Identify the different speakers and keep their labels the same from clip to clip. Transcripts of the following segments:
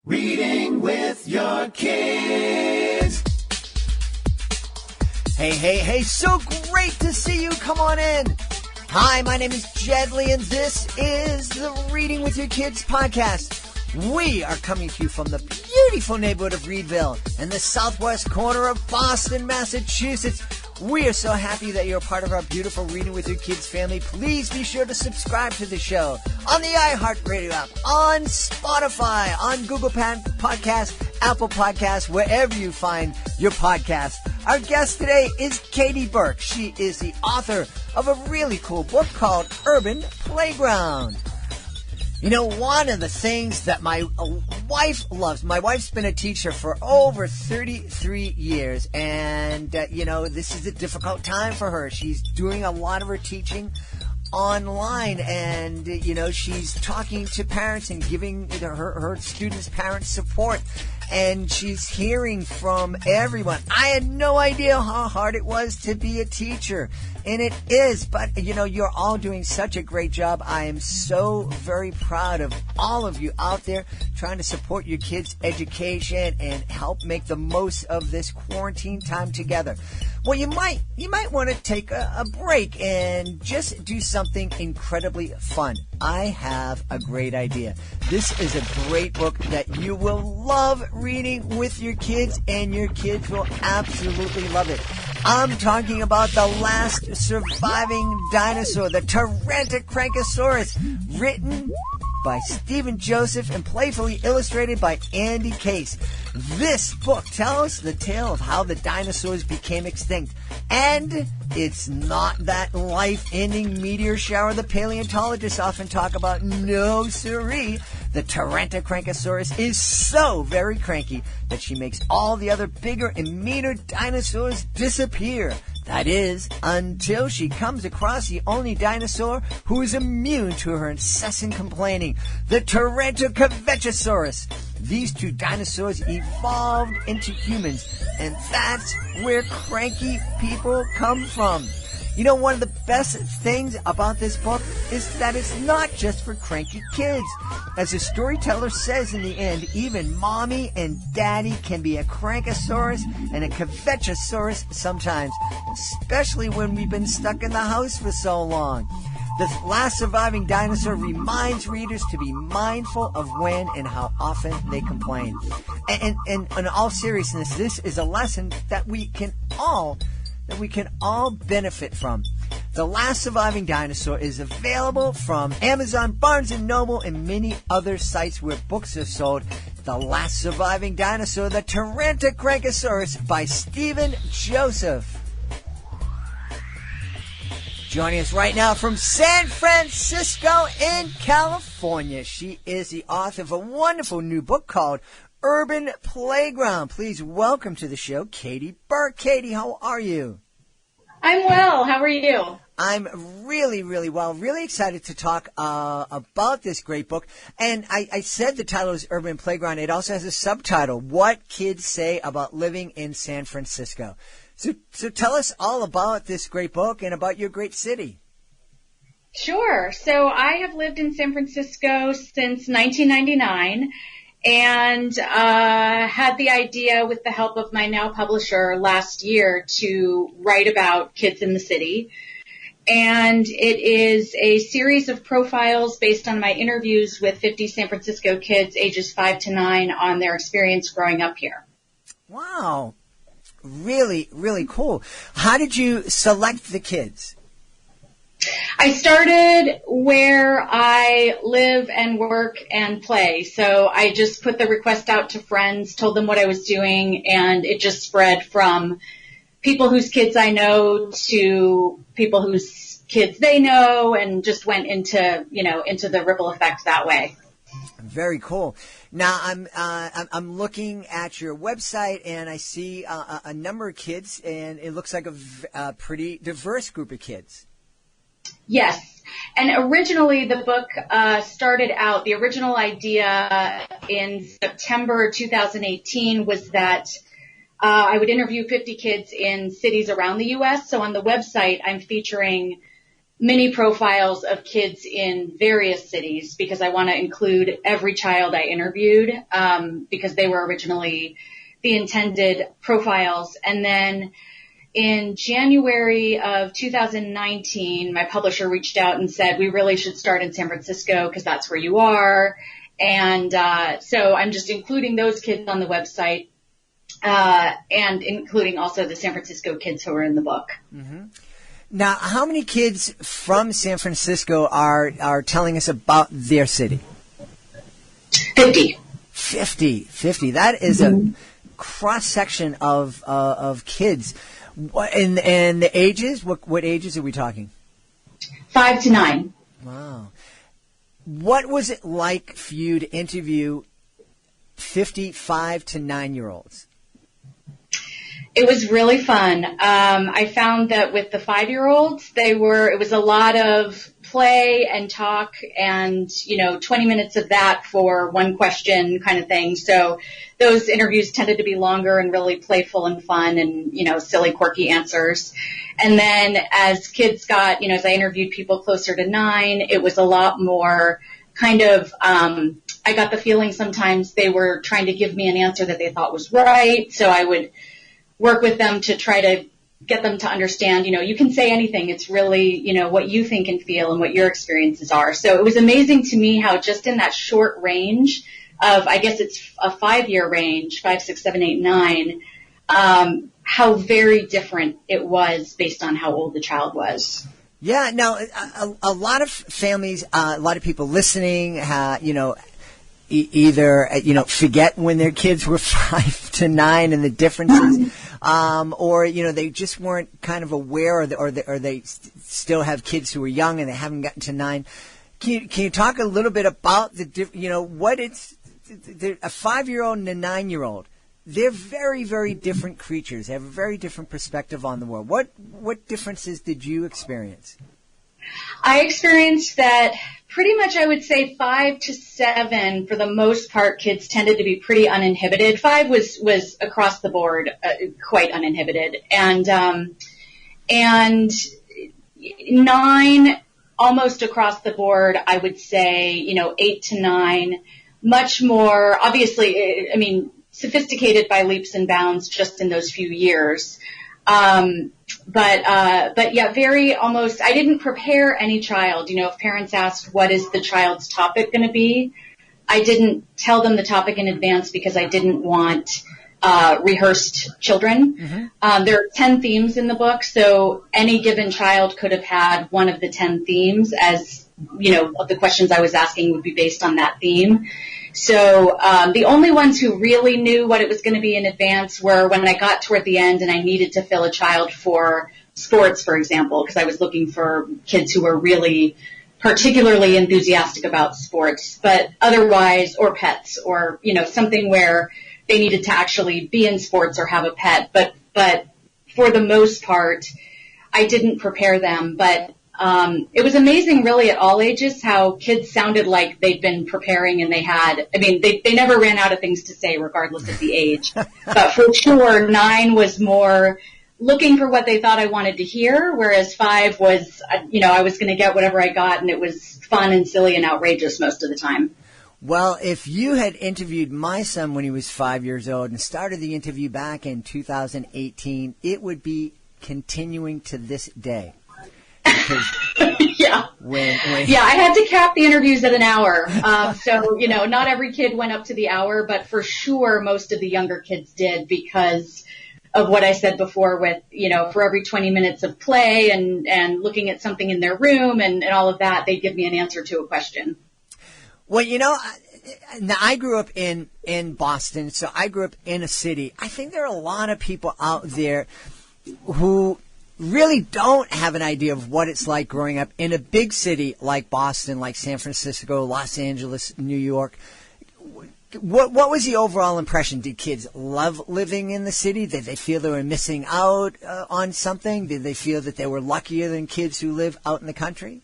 Speaker 1: Reading with your kids.
Speaker 2: Hey, so great to see you. Come on in. Hi, my name is Jedley, and this is the Reading with Your Kids podcast. We are coming to you from the beautiful neighborhood of Reedville in the southwest corner of Boston, Massachusetts. We are so happy that you're a part of our beautiful Reading with Your Kids family. Please be sure to subscribe to the show on the iHeartRadio app, on Spotify, on Google Podcasts, Apple Podcasts, wherever you find your podcast. Our guest today is Katie Burke. She is the author of a really cool book called Urban Playground. You know, one of the things that my wife loves, my wife's been a teacher for over 33 years, and, this is a difficult time for her. She's doing a lot of her teaching online, and, she's talking to parents and giving her students' parents support, and she's hearing from everyone. I had no idea how hard it was to be a teacher, and it is, but, you're all doing such a great job. I am so very proud of all of you out there trying to support your kids' education and help make the most of this quarantine time together. Well, you might want to take a break and just do something incredibly fun. I have a great idea. This is a great book that you will love reading with your kids, and your kids will absolutely love it. I'm talking about The Last Surviving Dinosaur, the Tyrannosaurus, written by Stephen Joseph and playfully illustrated by Andy Case. This book tells the tale of how the dinosaurs became extinct. And it's not that life-ending meteor shower the paleontologists often talk about. No, siree. The Tyrannosaurus is so very cranky that she makes all the other bigger and meaner dinosaurs disappear. That is, until she comes across the only dinosaur who is immune to her incessant complaining, the Tyrannosaurus. These two dinosaurs evolved into humans, and that's where cranky people come from. You know, one of the best things about this book is that it's not just for cranky kids. As the storyteller says in the end, even mommy and daddy can be a crankosaurus and a kvetchosaurus sometimes, especially when we've been stuck in the house for so long. The Last Surviving Dinosaur reminds readers to be mindful of when and how often they complain. And in all seriousness, this is a lesson that we can all benefit from. The Last Surviving Dinosaur is available from Amazon, Barnes & Noble, and many other sites where books are sold. The Last Surviving Dinosaur, the Tyrannosaurus by Stephen Joseph. Joining us right now from San Francisco in California, she is the author of a wonderful new book called Urban Playground. Please welcome to the show, Katie Burke. Katie, how are you?
Speaker 3: I'm well. How are you?
Speaker 2: I'm really, really well. Really excited to talk about this great book. And I said the title is Urban Playground. It also has a subtitle, What Kids Say About Living in San Francisco. So tell us all about this great book and about your great city.
Speaker 3: Sure. So I have lived in San Francisco since 1999 and had the idea with the help of my now publisher last year to write about kids in the city. And it is a series of profiles based on my interviews with 50 San Francisco kids ages 5 to 9 on their experience growing up here.
Speaker 2: Wow. Really, really cool. How did you select the kids?
Speaker 3: I started where I live and work and play. So I just put the request out to friends, told them what I was doing, and it just spread from people whose kids I know to people whose kids they know, and just went into the ripple effect that way.
Speaker 2: Very cool. Now I'm looking at your website, and I see a number of kids, and it looks like a pretty diverse group of kids.
Speaker 3: Yes. And originally the book started out, the original idea in September 2018 was that I would interview 50 kids in cities around the U.S. So on the website, I'm featuring mini profiles of kids in various cities because I want to include every child I interviewed, because they were originally the intended profiles. And then in January of 2019, my publisher reached out and said, we really should start in San Francisco because that's where you are. And so I'm just including those kids on the website, and including also the San Francisco kids who are in the book.
Speaker 2: Mm-hmm. Now, how many kids from San Francisco are telling us about their city?
Speaker 3: 50.
Speaker 2: 50. That is a cross-section of kids. And the ages? What ages are we talking?
Speaker 3: 5 to 9.
Speaker 2: Wow. What was it like for you to interview 55 to 9-year-olds?
Speaker 3: It was really fun. I found that with the 5-year-olds, it was a lot of play and talk and, 20 minutes of that for one question kind of thing. So those interviews tended to be longer and really playful and fun and, silly, quirky answers. And then as kids got, as I interviewed people closer to 9, it was a lot more kind of, I got the feeling sometimes they were trying to give me an answer that they thought was right. So I would work with them to try to get them to understand, you can say anything. It's really, what you think and feel and what your experiences are. So it was amazing to me how just in that short range of, I guess it's a 5-year range, 5, 6, 7, 8, 9, how very different it was based on how old the child was.
Speaker 2: Yeah. Now, a lot of families, a lot of people listening, either, forget when their kids were 5 to 9 and the differences, or, they just weren't kind of aware, or they still have kids who are young and they haven't gotten to 9. Can you talk a little bit about what it's, a 5-year-old and a 9-year-old? They're very, very different creatures. They have a very different perspective on the world. What differences did you experience?
Speaker 3: I experienced that pretty much, I would say 5 to 7, for the most part, kids tended to be pretty uninhibited. 5 was across the board, quite uninhibited. And 9, almost across the board, I would say, 8 to 9, much more, obviously, sophisticated by leaps and bounds just in those few years. But yeah, very almost, I didn't prepare any child. If parents asked, what is the child's topic going to be? I didn't tell them the topic in advance because I didn't want, rehearsed children. Mm-hmm. There are 10 themes in the book, so any given child could have had one of the 10 themes as, of the questions I was asking would be based on that theme. So the only ones who really knew what it was going to be in advance were when I got toward the end and I needed to fill a child for sports, for example, because I was looking for kids who were really particularly enthusiastic about sports, but otherwise, or pets, or, something where they needed to actually be in sports or have a pet. But for the most part, I didn't prepare them, but it was amazing really at all ages how kids sounded like they'd been preparing and they never ran out of things to say regardless of the age. But for sure, 9 was more looking for what they thought I wanted to hear, whereas 5 was, I was going to get whatever I got and it was fun and silly and outrageous most of the time.
Speaker 2: Well, if you had interviewed my son when he was 5 years old and started the interview back in 2018, it would be continuing to this day.
Speaker 3: Yeah. Yeah, I had to cap the interviews at an hour. So, not every kid went up to the hour, but for sure most of the younger kids did because of what I said before with, for every 20 minutes of play and looking at something in their room and all of that, they'd give me an answer to a question.
Speaker 2: Well, I grew up in Boston, so I grew up in a city. I think there are a lot of people out there who really don't have an idea of what it's like growing up in a big city like Boston, like San Francisco, Los Angeles, New York. What was the overall impression? Did kids love living in the city? Did they feel they were missing out on something? Did they feel that they were luckier than kids who live out in the country?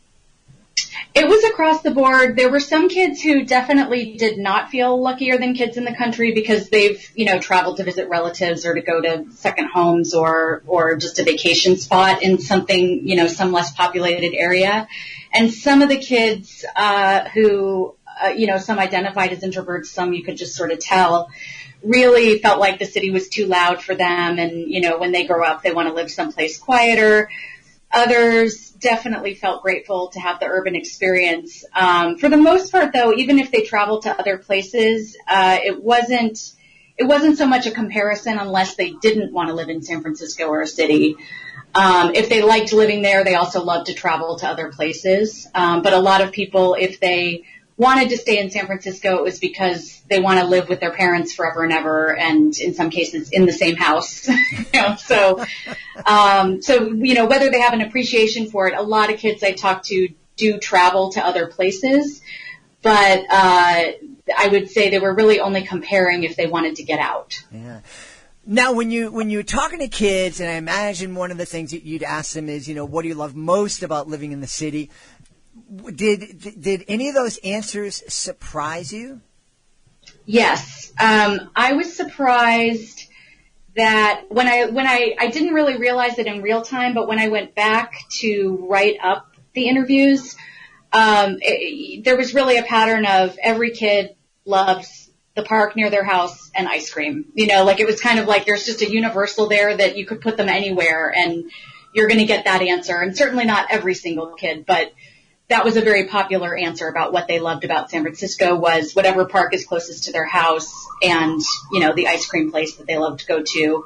Speaker 3: It was across the board. There were some kids who definitely did not feel luckier than kids in the country because they've, traveled to visit relatives or to go to second homes or just a vacation spot in something, some less populated area. And some of the kids, who, some identified as introverts, some you could just sort of tell, really felt like the city was too loud for them. And, when they grow up, they want to live someplace quieter. Others definitely felt grateful to have the urban experience. For the most part, though, even if they traveled to other places, it wasn't so much a comparison unless they didn't want to live in San Francisco or a city. If they liked living there, they also loved to travel to other places. But a lot of people, if they wanted to stay in San Francisco, it was because they want to live with their parents forever and ever, and in some cases in the same house. So whether they have an appreciation for it, a lot of kids I talk to do travel to other places, but I would say they were really only comparing if they wanted to get out.
Speaker 2: Yeah. Now, when you're talking to kids, and I imagine one of the things that you'd ask them is, what do you love most about living in the city? Did any of those answers surprise you?
Speaker 3: Yes. I was surprised that when I didn't really realize it in real time, but when I went back to write up the interviews, there was really a pattern of every kid loves the park near their house and ice cream. It was kind of like there's just a universal there that you could put them anywhere and you're going to get that answer. And certainly not every single kid, but that was a very popular answer about what they loved about San Francisco was whatever park is closest to their house and, the ice cream place that they love to go to.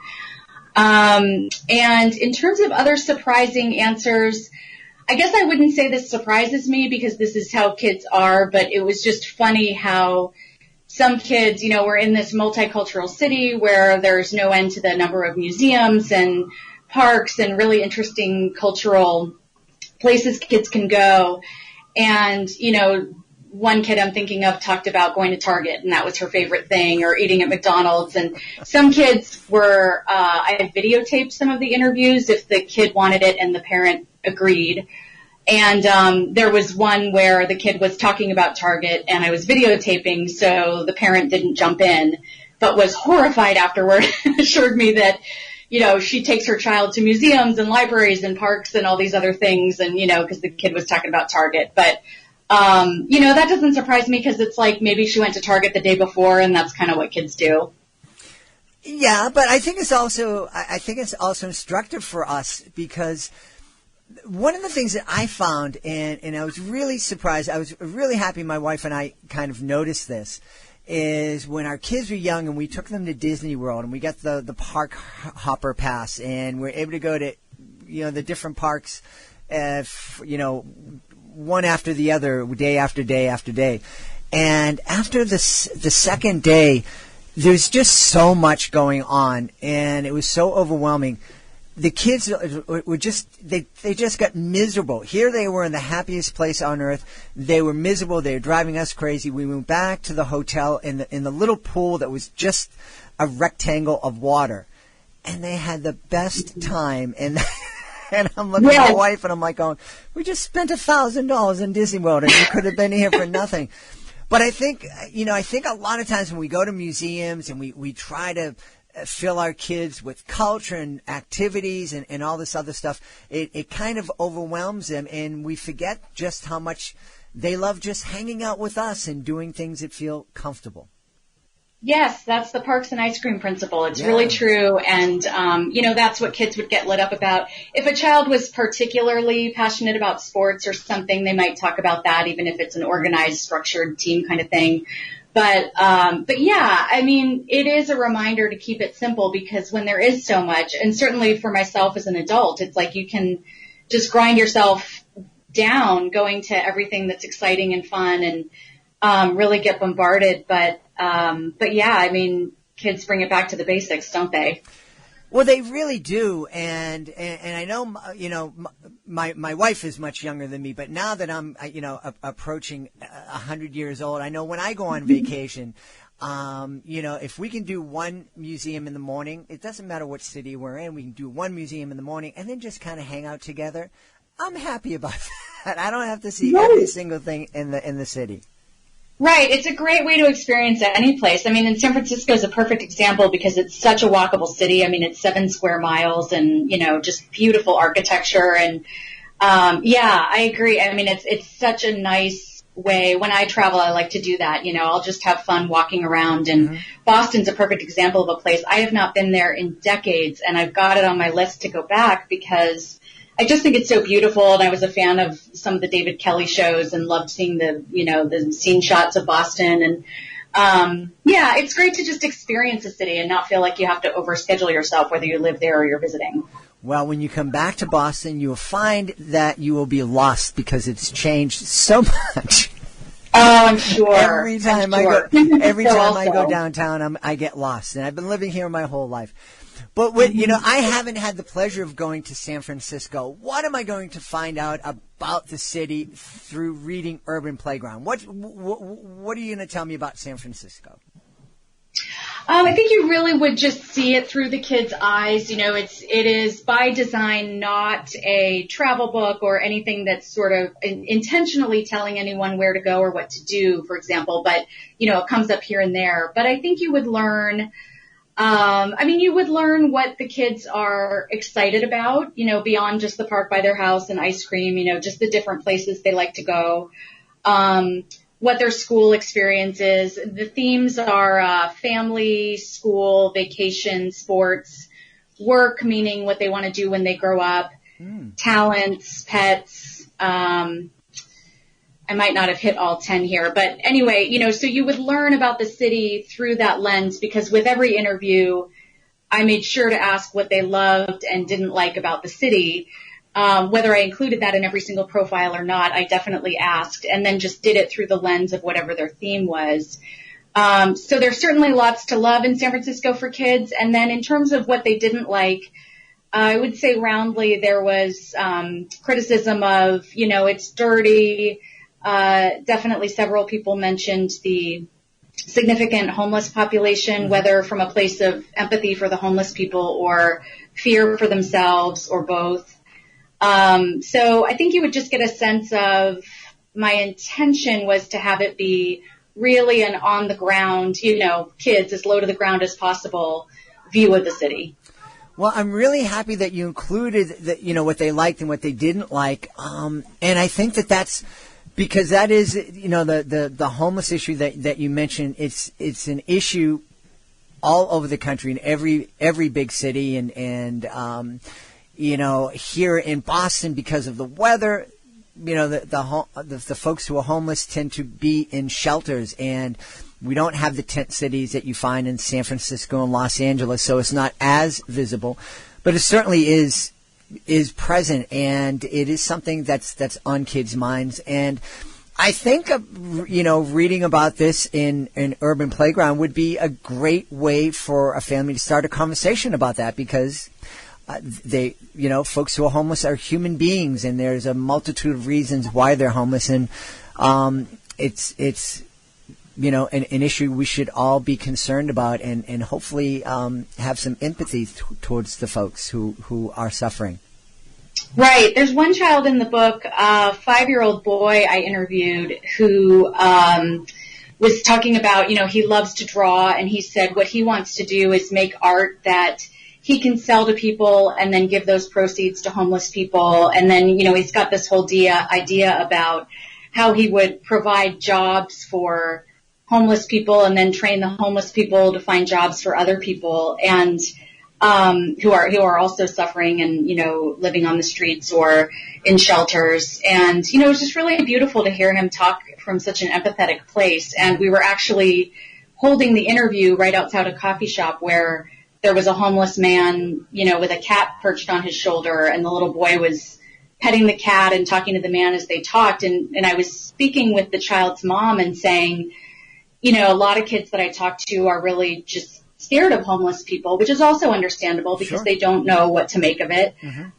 Speaker 3: And in terms of other surprising answers, I guess I wouldn't say this surprises me because this is how kids are, but it was just funny how some kids, we're in this multicultural city where there's no end to the number of museums and parks and really interesting cultural places kids can go. And, one kid I'm thinking of talked about going to Target and that was her favorite thing, or eating at McDonald's. And some kids were, I had videotaped some of the interviews if the kid wanted it and the parent agreed. And there was one where the kid was talking about Target and I was videotaping, so the parent didn't jump in, but was horrified afterward and assured me that she takes her child to museums and libraries and parks and all these other things. And, because the kid was talking about Target. But, that doesn't surprise me because it's like maybe she went to Target the day before and that's kind of what kids do.
Speaker 2: Yeah, but I think it's also instructive for us because one of the things that I found, and I was really surprised, I was really happy my wife and I kind of noticed this, is when our kids were young and we took them to Disney World and we got the park hopper pass and we're able to go to, the different parks, one after the other, day after day after day. And after the second day, there's just so much going on and it was so overwhelming. The kids were they just got miserable. Here they were in the happiest place on earth. They were miserable. They were driving us crazy. We went back to the hotel in the little pool that was just a rectangle of water. And they had the best time. And I'm looking at my wife and I'm like going, we just spent $1,000 in Disney World and we could have been here for nothing. But I think a lot of times when we go to museums and we try to fill our kids with culture and activities and all this other stuff, it kind of overwhelms them and we forget just how much they love just hanging out with us and doing things that feel comfortable.
Speaker 3: Yes, that's the parks and ice cream principle. It's really true. And, that's what kids would get lit up about. If a child was particularly passionate about sports or something, they might talk about that, even if it's an organized, structured team kind of thing. But yeah, I mean, it is a reminder to keep it simple because when there is so much, and certainly for myself as an adult, it's like you can just grind yourself down going to everything that's exciting and fun and really get bombarded. But yeah, I mean, kids bring it back to the basics, don't they?
Speaker 2: Well, they really do, and I know, my wife is much younger than me, but now that I'm, approaching 100 years old, I know when I go on vacation, if we can do one museum in the morning, it doesn't matter what city we're in, we can do one museum in the morning and then just kind of hang out together. I'm happy about that. I don't have to see every single thing in the city.
Speaker 3: Right. It's a great way to experience any place. I mean, and San Francisco is a perfect example because it's such a walkable city. I mean, it's 7 square miles and, just beautiful architecture. And, yeah, I agree. I mean, it's such a nice way. When I travel, I like to do that. I'll just have fun walking around. And Boston's a perfect example of a place. I have not been there in decades, and I've got it on my list to go back because I just think it's so beautiful, and I was a fan of some of the David Kelly shows and loved seeing the scene shots of Boston. And, yeah, it's great to just experience a city and not feel like you have to overschedule yourself, whether you live there or you're visiting.
Speaker 2: Well, when you come back to Boston, you will find that you will be lost because it's changed so much.
Speaker 3: Oh, I'm sure.
Speaker 2: Every time I go downtown, I get lost, and I've been living here my whole life. But I haven't had the pleasure of going to San Francisco. What am I going to find out about the city through reading Urban Playground? What are you going to tell me about San Francisco?
Speaker 3: I think you really would just see it through the kids' eyes. It is by design not a travel book or anything that's sort of intentionally telling anyone where to go or what to do, for example. But, it comes up here and there. But I think you would learn you would learn what the kids are excited about, beyond just the park by their house and ice cream, just the different places they like to go, what their school experience is. The themes are family, school, vacation, sports, work, meaning what they want to do when they grow up, talents, pets. I might not have hit all 10 here, but anyway, so you would learn about the city through that lens because with every interview, I made sure to ask what they loved and didn't like about the city. Whether I included that in every single profile or not, I definitely asked and then just did it through the lens of whatever their theme was. So there's certainly lots to love in San Francisco for kids. And then in terms of what they didn't like, I would say roundly there was criticism of, it's dirty. Definitely several people mentioned the significant homeless population, whether from a place of empathy for the homeless people or fear for themselves or both. So I think you would just get a sense of my intention was to have it be really an on the ground, kids as low to the ground as possible view of the city.
Speaker 2: Well, I'm really happy that you included what they liked and what they didn't like. And I think that's because that is, the homeless issue that you mentioned. It's an issue all over the country in every big city and here in Boston because of the weather, the folks who are homeless tend to be in shelters and we don't have the tent cities that you find in San Francisco and Los Angeles, so it's not as visible, but it certainly is present, and it is something that's on kids' minds. And I think, reading about this in Urban Playground would be a great way for a family to start a conversation about that because folks who are homeless are human beings, and there's a multitude of reasons why they're homeless, and it's an issue we should all be concerned about and hopefully have some empathy towards the folks who are suffering.
Speaker 3: Right. There's one child in the book, a 5-year-old boy I interviewed who was talking about, he loves to draw, and he said what he wants to do is make art that he can sell to people and then give those proceeds to homeless people. And then, he's got this whole idea about how he would provide jobs for homeless people and then train the homeless people to find jobs for other people and who are also suffering and, living on the streets or in shelters. And, it was just really beautiful to hear him talk from such an empathetic place. And we were actually holding the interview right outside a coffee shop where there was a homeless man, with a cat perched on his shoulder, and the little boy was petting the cat and talking to the man as they talked. And I was speaking with the child's mom and saying, a lot of kids that I talk to are really just scared of homeless people, which is also understandable because they don't know what to make of it,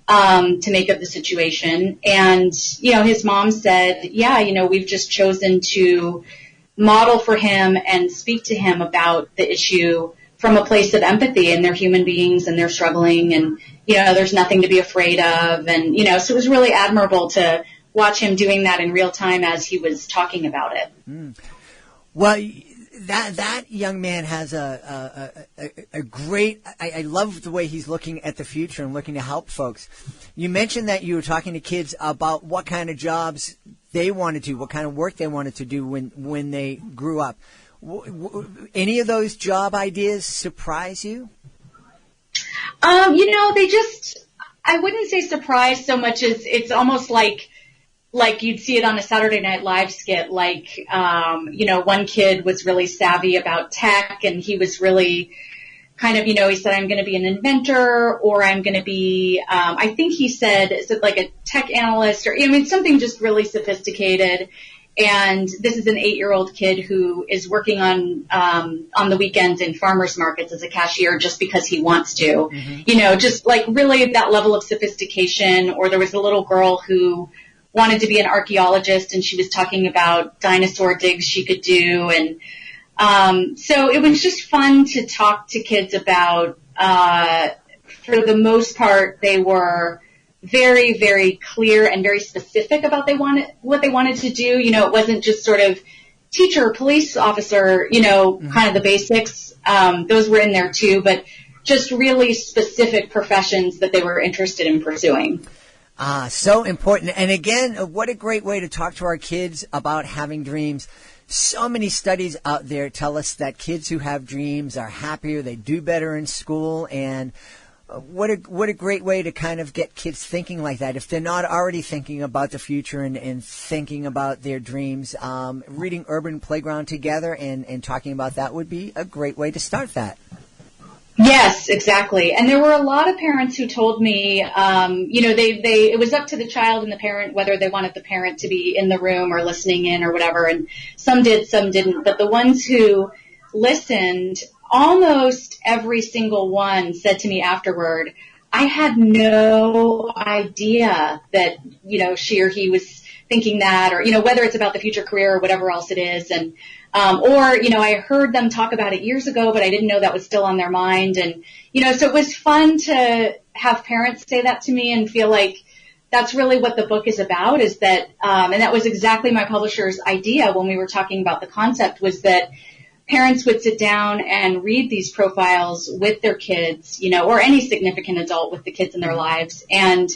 Speaker 3: to make of the situation. And, his mom said, we've just chosen to model for him and speak to him about the issue from a place of empathy, and they're human beings and they're struggling and, there's nothing to be afraid of. And, so it was really admirable to watch him doing that in real time as he was talking about it.
Speaker 2: Well, that young man has a great. I love the way he's looking at the future and looking to help folks. You mentioned that you were talking to kids about what kind of jobs they wanted to, what kind of work they wanted to do when they grew up. Any of those job ideas surprise you?
Speaker 3: They just, I wouldn't say surprise so much as it's almost like you'd see it on a Saturday Night Live skit. One kid was really savvy about tech, and he was really kind of, he said, I'm going to be an inventor, or I'm going to be, I think he said, is it like a tech analyst, or, something just really sophisticated. And this is an 8-year-old kid who is working on the weekends in farmers markets as a cashier just because he wants to, just like really that level of sophistication. Or there was a little girl who wanted to be an archaeologist, and she was talking about dinosaur digs she could do. And so it was just fun to talk to kids about, for the most part, they were very, very clear and very specific about what they wanted to do. It wasn't just sort of teacher, police officer, kind of the basics. Those were in there too, but just really specific professions that they were interested in pursuing.
Speaker 2: So important. And again, what a great way to talk to our kids about having dreams. So many studies out there tell us that kids who have dreams are happier, they do better in school, and what a great way to kind of get kids thinking like that. If they're not already thinking about the future and thinking about their dreams, reading Urban Playground together and talking about that would be a great way to start that.
Speaker 3: Yes, exactly. And there were a lot of parents who told me, it was up to the child and the parent whether they wanted the parent to be in the room or listening in or whatever. And some did, some didn't. But the ones who listened, almost every single one said to me afterward, I had no idea that, she or he was thinking that, or, whether it's about the future career or whatever else it is. And, I heard them talk about it years ago, but I didn't know that was still on their mind. And, so it was fun to have parents say that to me and feel like that's really what the book is about, is that, and that was exactly my publisher's idea when we were talking about the concept, was that parents would sit down and read these profiles with their kids, or any significant adult with the kids in their lives, and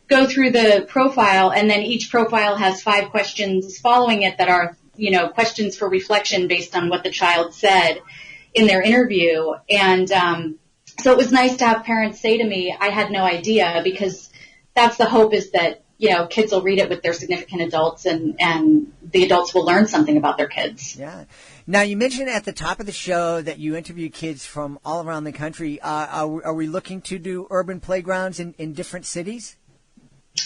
Speaker 3: go through the profile. And then each profile has 5 questions following it that are, questions for reflection based on what the child said in their interview. And so it was nice to have parents say to me, I had no idea, because that's the hope, is that, kids will read it with their significant adults, and the adults will learn something about their kids.
Speaker 2: Yeah. Now, you mentioned at the top of the show that you interview kids from all around the country. Are we looking to do urban playgrounds in different cities?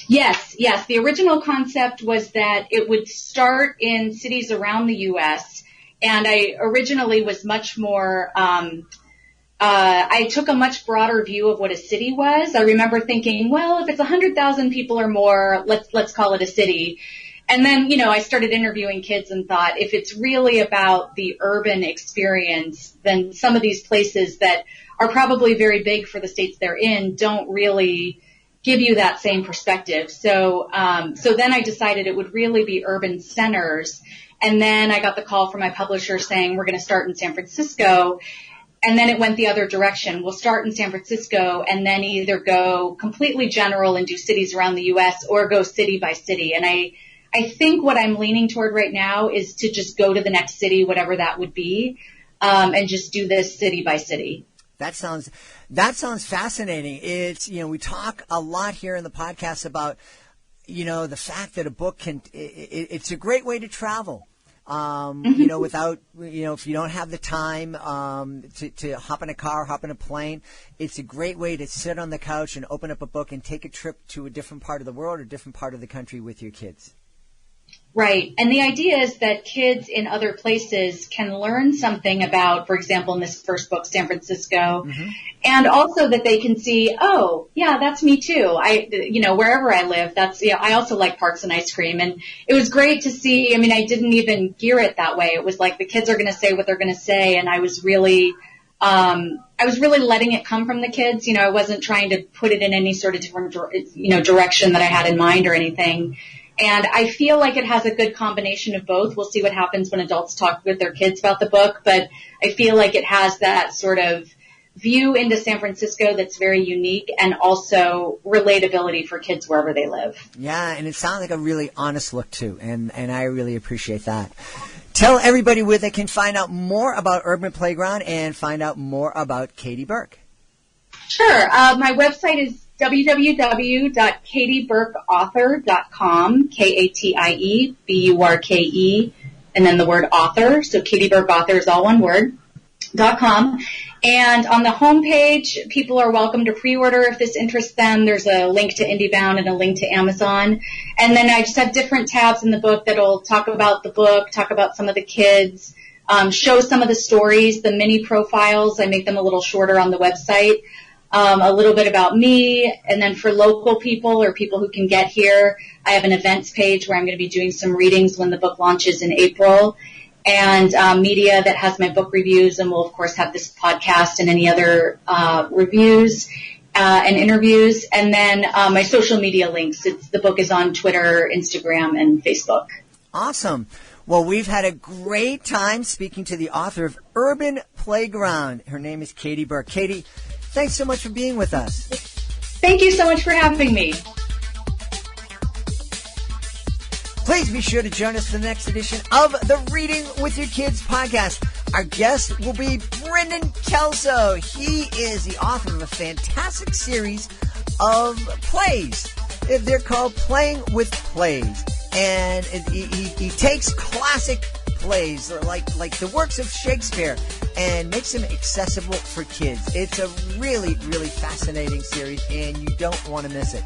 Speaker 3: Yes. The original concept was that it would start in cities around the U.S., and I originally was much more I took a much broader view of what a city was. I remember thinking, well, if it's 100,000 people or more, let's call it a city. And then, I started interviewing kids and thought, if it's really about the urban experience, then some of these places that are probably very big for the states they're in don't really give you that same perspective. So then I decided it would really be urban centers. And then I got the call from my publisher saying, we're going to start in San Francisco. And then it went the other direction. We'll start in San Francisco and then either go completely general and do cities around the U.S. or go city by city. And I think what I'm leaning toward right now is to just go to the next city, whatever that would be, and just do this city by city.
Speaker 2: That sounds fascinating. It's, we talk a lot here in the podcast about, the fact that a book it's a great way to travel. Without, if you don't have the time to hop in a car, hop in a plane, it's a great way to sit on the couch and open up a book and take a trip to a different part of the world or different part of the country with your kids.
Speaker 3: Right. And the idea is that kids in other places can learn something about, for example, in this first book, San Francisco, and also that they can see, oh, yeah, that's me too. Wherever I live, I also like parks and ice cream. And it was great to see. I didn't even gear it that way. It was like the kids are going to say what they're going to say. And I was really letting it come from the kids. I wasn't trying to put it in any sort of different, direction that I had in mind or anything. And I feel like it has a good combination of both. We'll see what happens when adults talk with their kids about the book, but I feel like it has that sort of view into San Francisco that's very unique and also relatability for kids wherever they live.
Speaker 2: Yeah, and it sounds like a really honest look, too, and I really appreciate that. Tell everybody where they can find out more about Urban Playground and find out more about Katie Burke.
Speaker 3: Sure. My website is www.katieburkeauthor.com, KatieBurke, and then the word author. So Katie Burke Author is all one word, .com. And on the homepage, people are welcome to pre-order if this interests them. There's a link to IndieBound and a link to Amazon. And then I just have different tabs in the book that'll talk about the book, talk about some of the kids, show some of the stories, the mini profiles. I make them a little shorter on the website. A little bit about me, and then for local people or people who can get here, I have an events page where I'm going to be doing some readings when the book launches in April, and media that has my book reviews, and we'll, of course, have this podcast and any other reviews and interviews, and then my social media links. The book is on Twitter, Instagram, and Facebook.
Speaker 2: Awesome. Well, we've had a great time speaking to the author of Urban Playground. Her name is Katie Burke. Katie, thanks so much for being with us.
Speaker 3: Thank you so much for having me.
Speaker 2: Please be sure to join us for the next edition of the Reading with Your Kids podcast. Our guest will be Brendan Kelso. He is the author of a fantastic series of plays. They're called Playing with Plays. And he takes classic plays like the works of Shakespeare and makes them accessible for kids. It's a really, really fascinating series, and you don't want to miss it.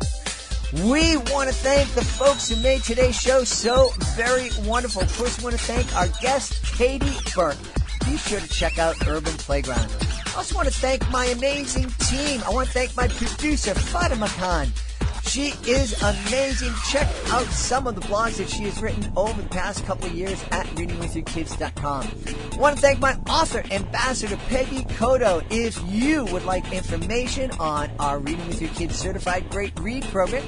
Speaker 2: We want to thank the folks who made today's show so very wonderful. First, we want to thank our guest, Katie Burke. Be sure to check out Urban Playground. I also want to thank my amazing team. I want to thank my producer, Fatima Khan. She is amazing. Check out some of the blogs that she has written over the past couple of years at readingwithyourkids.com. I want to thank my author, Ambassador Peggy Cotto. If you would like information on our Reading with Your Kids Certified Great Read program,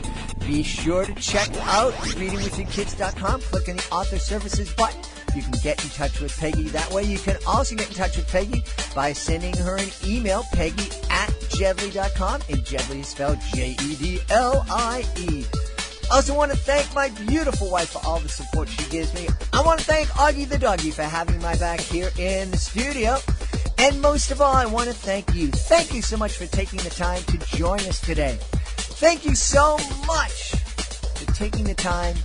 Speaker 2: be sure to check out readingwithyourkids.com. Click on the Author Services button. You can get in touch with Peggy that way. You can also get in touch with Peggy by sending her an email, peggy@jedlie.com, and Jedlie is spelled Jedlie. I also want to thank my beautiful wife for all the support she gives me. I want to thank Augie the doggy for having my back here in the studio. And most of all, I want to thank you. Thank you so much for taking the time to join us today. Thank you so much for taking the time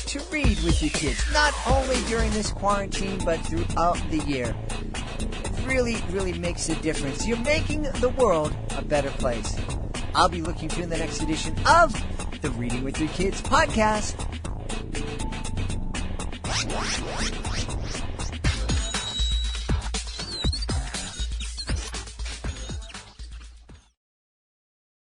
Speaker 2: to read with your kids, not only during this quarantine, but throughout the year. It really, really makes a difference. You're making the world a better place. I'll be looking for you in the next edition of the Reading with Your Kids podcast.